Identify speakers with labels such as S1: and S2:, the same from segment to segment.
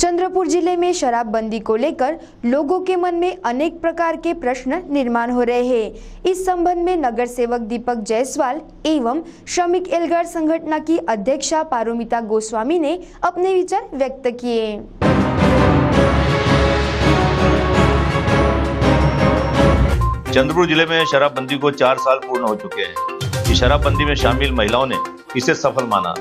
S1: चंद्रपुर जिले में शराबबंदी को लेकर लोगों के मन में अनेक प्रकार के प्रश्न निर्माण हो रहे हैं। इस संबंध में नगर सेवक दीपक जायसवाल एवं श्रमिक एल्गार संगठन की अध्यक्षा पारुमिता गोस्वामी ने अपने विचार व्यक्त किए।
S2: चंद्रपुर जिले में शराबबंदी को 4 साल पूर्ण हो चुके हैं। इस शराबबंदी में शामिल महिलाओं ने इसे सफल माना।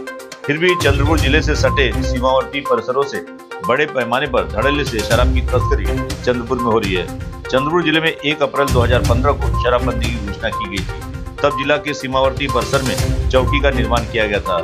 S2: फिर भी चंद्रपुर जिले से सटे सीमावर्ती परिसरों से बड़े पैमाने पर धड़ल्ले से शराब की तस्करी चंद्रपुर में हो रही है। चंद्रपुर जिले में 1 अप्रैल 2015 को शराबबंदी की घोषणा की गई थी। तब जिला के सीमावर्ती परिसर में चौकी का निर्माण किया गया था।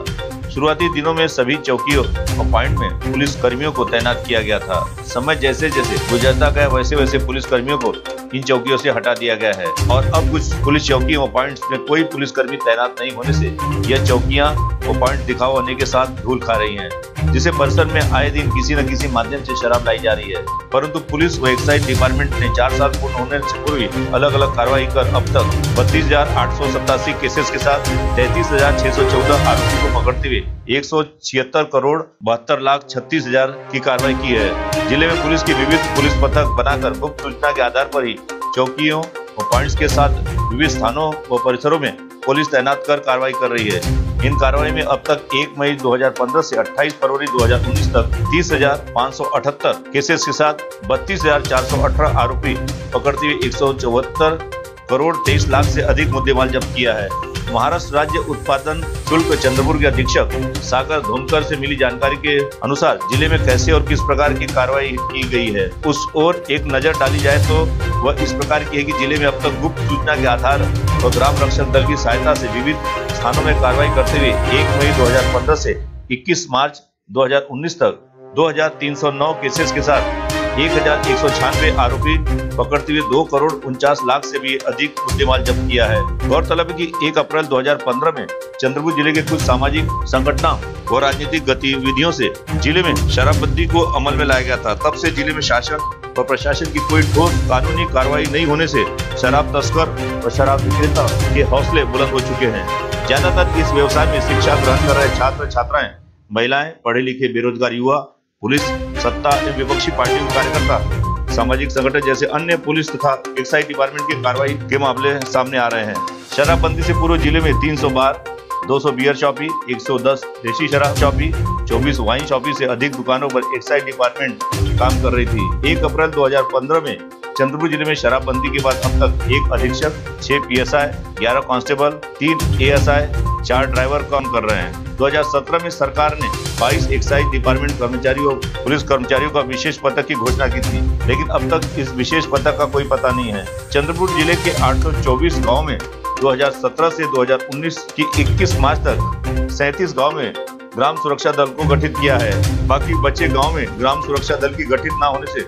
S2: शुरुआती दिनों में सभी चौकियों और पॉइंट में पुलिस कर्मियों को तैनात किया गया था। समय जैसे जैसे गुजरता गया वैसे वैसे पुलिस कर्मियों को इन चौकियों से हटा दिया गया है और अब कुछ पुलिस चौकियों और पॉइंट्स में कोई पुलिसकर्मी तैनात नहीं होने से यह चौकियां और पॉइंट दिखाव होने के साथ धूल खा रही हैं, जिसे परिसर में आए दिन किसी न किसी माध्यम से शराब लाई जा रही है। परंतु पुलिस व एक्साइज डिपार्टमेंट ने 4 साल पूर्ण होने से पूर्व अलग अलग कार्रवाई कर अब तक 32,887 केसेस के साथ 33,614 आरोपी को पकड़ते हुए 176 करोड़ 72,36,000 की कार्रवाई की है। जिले में पुलिस की विविध पुलिस पथक बनाकर गुप्त सूचना के आधार पर ही चौकियों और पॉइंट्स के साथ विविध स्थानों व परिसरों में पुलिस तैनात कर कार्रवाई कर रही है। इन कार्रवाई में अब तक 1 मई 2015 से 28 फरवरी 2019 तक 30,578 केसेस के साथ 32,418 आरोपी पकड़ते हुए 174 करोड़ 23 लाख से अधिक मुद्देमाल जब्त किया है। महाराष्ट्र राज्य उत्पादन शुल्क चंद्रपुर के अधीक्षक सागर धोनकर से मिली जानकारी के अनुसार जिले में कैसे और किस प्रकार की कार्रवाई की गई है उस ओर एक नजर डाली जाए तो वह इस प्रकार की है कि जिले में अब तक गुप्त सूचना के आधार और ग्राम रक्षक दल की सहायता से विविध स्थानों में कार्रवाई करते हुए 1 मई 2015 से 21 मार्च 2019 तक 2,309 केसेस के साथ 1,196 आरोपी पकड़ते हुए 2 करोड़ 49 लाख से भी अधिक मुद्देमाल जब्त किया है। गौरतलब है कि 1 अप्रैल 2015 में चंद्रपुर जिले के कुछ सामाजिक संगठनों और राजनीतिक गतिविधियों से जिले में शराबबंदी को अमल में लाया गया था। तब से जिले में शासन और प्रशासन की कोई ठोस कानूनी कार्रवाई नहीं होने से शराब तस्कर और शराब विक्रेता के हौसले बुलंद हो चुके हैं। ज्यादातर इस व्यवसाय में शिक्षा ग्रहण कर रहे छात्र छात्राएं, महिलाएं, पढ़े लिखे बेरोजगार युवा, पुलिस, सत्ता एवं विपक्षी पार्टियों के कार्यकर्ता, सामाजिक संगठन जैसे अन्य पुलिस तथा एक्साइज डिपार्टमेंट की कार्रवाई के मामले सामने आ रहे हैं। शराबबंदी से पूर्व जिले में 300 बार, 200 बियर शॉपी, 110 देशी शराब शॉपी, 24 वाइन शॉपी से अधिक दुकानों पर एक्साइज डिपार्टमेंट काम कर रही थी। 1 अप्रैल 2015 में चंद्रपुर जिले में शराबबंदी के बाद अब तक 1 अधीक्षक, 6 PSI, 11 कांस्टेबल, 3 ASI, 4 ड्राइवर काम कर रहे हैं। 2017 में सरकार ने 22 एक्साइज डिपार्टमेंट कर्मचारियों और पुलिस कर्मचारियों का विशेष पदक की घोषणा की थी, लेकिन अब तक इस विशेष पदक का कोई पता नहीं है। चंद्रपुर जिले के 824 गाँव में 2017 से 2019 की 21 मार्च तक 37 गाँव में ग्राम सुरक्षा दल को गठित किया है। बाकी बचे गांव में ग्राम सुरक्षा दल की गठित न होने से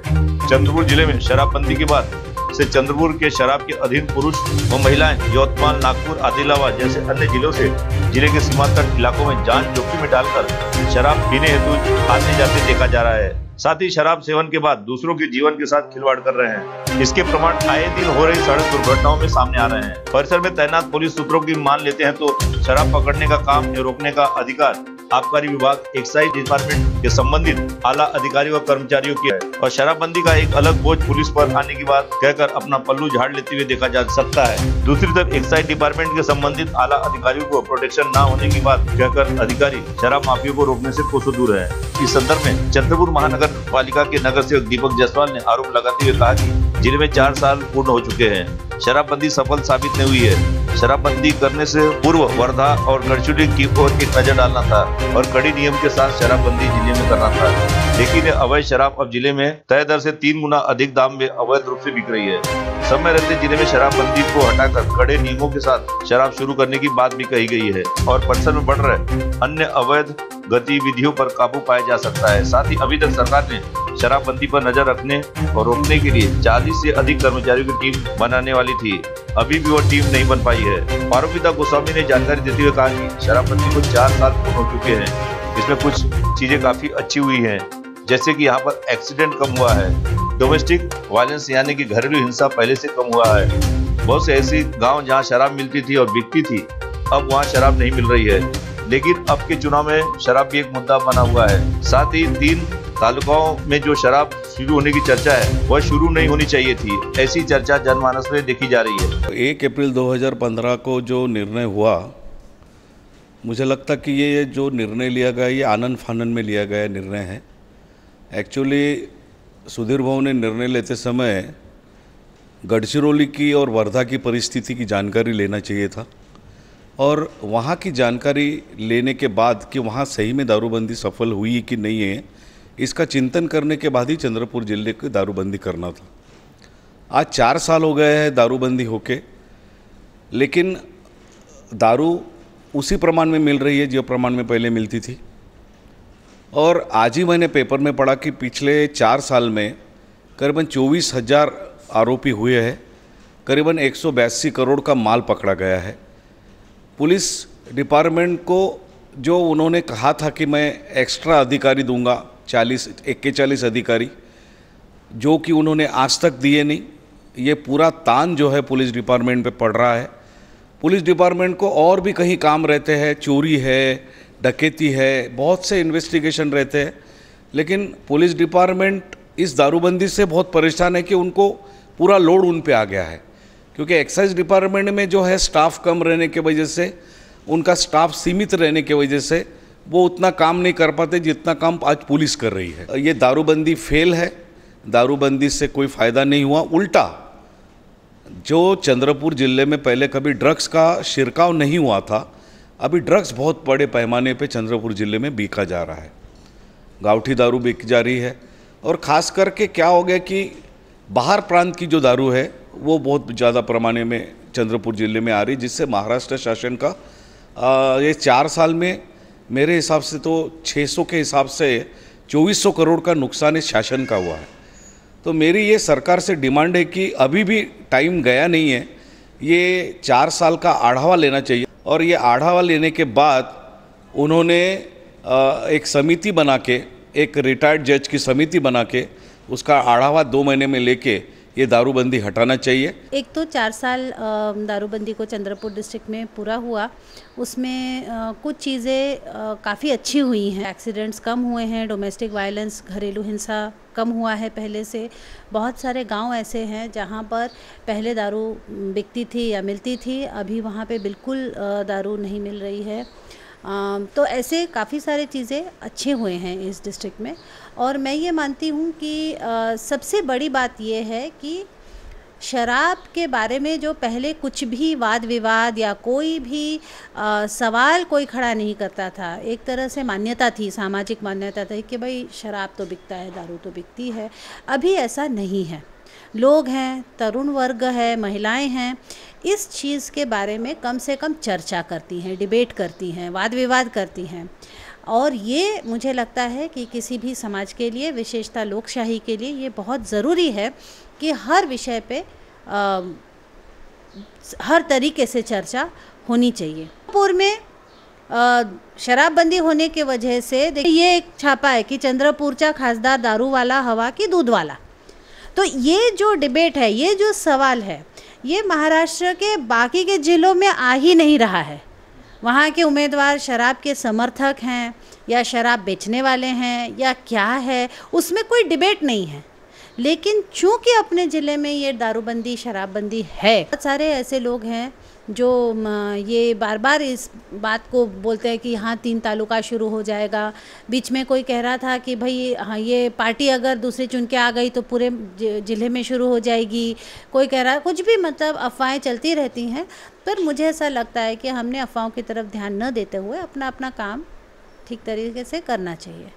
S2: चंद्रपुर जिले में शराबबंदी के बाद से चंद्रपुर के शराब के अधीन पुरुष व महिलाएं यवतमाल, नागपुर, आदिलाबाद जैसे अन्य जिलों से जिले के सीमांत इलाकों में जान जोखिम में डालकर शराब पीने हेतु आते जाते देखा जा रहा है। साथ ही शराब सेवन के बाद दूसरों के जीवन के साथ खिलवाड़ कर रहे हैं। इसके प्रमाण आए दिन हो रही सड़क दुर्घटनाओं में सामने आ रहे हैं। परिसर में तैनात पुलिस सूत्रों की मान लेते हैं तो शराब पकड़ने का काम या रोकने का अधिकार आबकारी विभाग, एक्साइज डिपार्टमेंट के संबंधित आला अधिकारियों व कर्मचारियों की है और शराबबंदी का एक अलग बोझ पुलिस पर आने की बात कहकर अपना पल्लू झाड़ लेते हुए देखा जा सकता है। दूसरी तरफ एक्साइज डिपार्टमेंट के संबंधित आला अधिकारियों को प्रोटेक्शन न होने की बात कहकर अधिकारी शराब माफियों को रोकने से कोसों दूर है। इस संदर्भ में चंद्रपुर महानगर पालिका के नगर सेवक दीपक जायसवाल ने आरोप लगाते हुए कहा कि जिले में 4 साल पूर्ण हो चुके हैं, शराबबंदी सफल साबित नहीं हुई है। शराबबंदी करने से पूर्व वर्धा और गढ़चिरौली की ओर एक नजर डालना था और कड़ी नियम के साथ शराबबंदी जिले में करना था, लेकिन अवैध शराब अब जिले में तय दर से 3 गुना अधिक दाम में अवैध रूप से बिक रही है। समय रहते जिले में शराबबंदी को हटाकर कड़े नियमों के साथ शराब शुरू करने की बात भी कही गई है और परिसर में बढ़ रहे अन्य अवैध गतिविधियों पर काबू पाया जा सकता है। साथ ही अभी तक सरकार ने शराबबंदी पर नजर रखने और रोकने के लिए 40 से अधिक कर्मचारियों की टीम बनाने वाली थी, अभी भी वो टीम नहीं बन पाई है। पारुमिता गोस्वामी ने जानकारी देते हुए कहा कि शराबबंदी को 4 साल पूर्ण हो चुके हैं। इसमें कुछ चीजें काफी अच्छी हुई हैं, जैसे कि यहाँ पर एक्सीडेंट कम हुआ है, डोमेस्टिक वायलेंस यानी कि घरेलू हिंसा पहले से कम हुआ है। बहुत से ऐसी गाँव जहाँ शराब मिलती थी और बिकती थी, अब वहाँ शराब नहीं मिल रही है, लेकिन अब के चुनाव में शराब भी एक मुद्दा बना हुआ है। साथ ही 3 तालुकाओं में जो शराब शुरू होने की चर्चा है वह शुरू नहीं होनी चाहिए थी। ऐसी चर्चा जनमानस में देखी जा रही है।
S3: 1 अप्रैल 2015 को जो निर्णय हुआ, मुझे लगता कि ये जो निर्णय लिया गया ये आनन फानन में लिया गया निर्णय है। एक्चुअली सुधीर भाऊ ने निर्णय लेते समय गढ़चिरौली की और वर्धा की परिस्थिति की जानकारी लेना चाहिए था और वहाँ की जानकारी लेने के बाद कि वहाँ सही में दारूबंदी सफल हुई कि नहीं है, इसका चिंतन करने के बाद ही चंद्रपुर जिले की दारूबंदी करना था। आज 4 साल हो गए हैं दारूबंदी होके, लेकिन दारू उसी प्रमाण में मिल रही है जो प्रमाण में पहले मिलती थी। और आज ही मैंने पेपर में पढ़ा कि पिछले 4 साल में करीबन 24,000 आरोपी हुए हैं, करीबन 182 करोड़ का माल पकड़ा गया है। पुलिस डिपार्टमेंट को जो उन्होंने कहा था कि मैं एक्स्ट्रा अधिकारी दूंगा, 41 अधिकारी, जो कि उन्होंने आज तक दिए नहीं। ये पूरा तान जो है पुलिस डिपार्टमेंट पे पड़ रहा है। पुलिस डिपार्टमेंट को और भी कहीं काम रहते हैं, चोरी है, डकैती है, बहुत से इन्वेस्टिगेशन रहते हैं, लेकिन पुलिस डिपार्टमेंट इस दारूबंदी से बहुत परेशान है कि उनको पूरा लोड उन पे आ गया है। क्योंकि एक्साइज डिपार्टमेंट में जो है स्टाफ कम रहने की वजह से, उनका स्टाफ सीमित रहने की वजह से वो उतना काम नहीं कर पाते जितना काम आज पुलिस कर रही है। ये दारूबंदी फेल है, दारूबंदी से कोई फ़ायदा नहीं हुआ। उल्टा जो चंद्रपुर जिले में पहले कभी ड्रग्स का छिड़काव नहीं हुआ था, अभी ड्रग्स बहुत बड़े पैमाने पे चंद्रपुर जिले में बिका जा रहा है। गावठी दारू बिक जा रही है और ख़ास करके क्या हो गया कि बाहर प्रांत की जो दारू है वो बहुत ज़्यादा पैमाने में चंद्रपुर जिले में आ रही, जिससे महाराष्ट्र शासन का ये 4 साल में मेरे हिसाब से तो 600 के हिसाब से 2400 करोड़ का नुकसान इस शासन का हुआ है। तो मेरी ये सरकार से डिमांड है कि अभी भी टाइम गया नहीं है, ये 4 साल का आढ़ावा लेना चाहिए और ये आढ़ावा लेने के बाद उन्होंने एक समिति बना के, एक रिटायर्ड जज की समिति बना के उसका आढ़ावा 2 महीने में लेके ये दारूबंदी हटाना चाहिए।
S4: एक तो 4 साल दारूबंदी को चंद्रपुर डिस्ट्रिक्ट में पूरा हुआ, उसमें कुछ चीज़ें काफ़ी अच्छी हुई हैं। एक्सीडेंट्स कम हुए हैं, डोमेस्टिक वायलेंस, घरेलू हिंसा कम हुआ है पहले से। बहुत सारे गांव ऐसे हैं जहां पर पहले दारू बिकती थी या मिलती थी, अभी वहां पे बिल्कुल दारू नहीं मिल रही है। तो ऐसे काफ़ी सारे चीज़ें अच्छे हुए हैं इस डिस्ट्रिक्ट में। और मैं ये मानती हूँ कि सबसे बड़ी बात ये है कि शराब के बारे में जो पहले कुछ भी वाद विवाद या कोई भी सवाल कोई खड़ा नहीं करता था, एक तरह से मान्यता थी, सामाजिक मान्यता थी कि भाई शराब तो बिकता है, दारू तो बिकती है। अभी ऐसा नहीं है। लोग हैं, तरुण वर्ग है, महिलाएं हैं, इस चीज़ के बारे में कम से कम चर्चा करती हैं, डिबेट करती हैं, वाद विवाद करती हैं। और ये मुझे लगता है कि किसी भी समाज के लिए, विशेषतः लोकशाही के लिए, ये बहुत ज़रूरी है कि हर विषय पे हर तरीके से चर्चा होनी चाहिए। चंद्रपुर में शराबबंदी होने की वजह से देखिए, ये एक छापा है कि चंद्रपुरचा खासदार दारू वाला हवा की दूध वाला। तो ये जो डिबेट है, ये जो सवाल है, ये महाराष्ट्र के बाकी के जिलों में आ ही नहीं रहा है। वहाँ के उम्मीदवार शराब के समर्थक हैं या शराब बेचने वाले हैं या क्या है, उसमें कोई डिबेट नहीं है। लेकिन चूंकि अपने ज़िले में ये दारूबंदी, शराबबंदी है, बहुत सारे ऐसे लोग हैं जो ये बार बार इस बात को बोलते हैं कि हाँ 3 तालुका शुरू हो जाएगा। बीच में कोई कह रहा था कि भाई हाँ ये पार्टी अगर दूसरी चुन के आ गई तो पूरे ज़िले में शुरू हो जाएगी। कोई कह रहा है, कुछ भी, मतलब अफवाहें चलती रहती हैं। पर मुझे ऐसा लगता है कि हमने अफवाहों की तरफ ध्यान न देते हुए अपना अपना काम ठीक तरीके से करना चाहिए।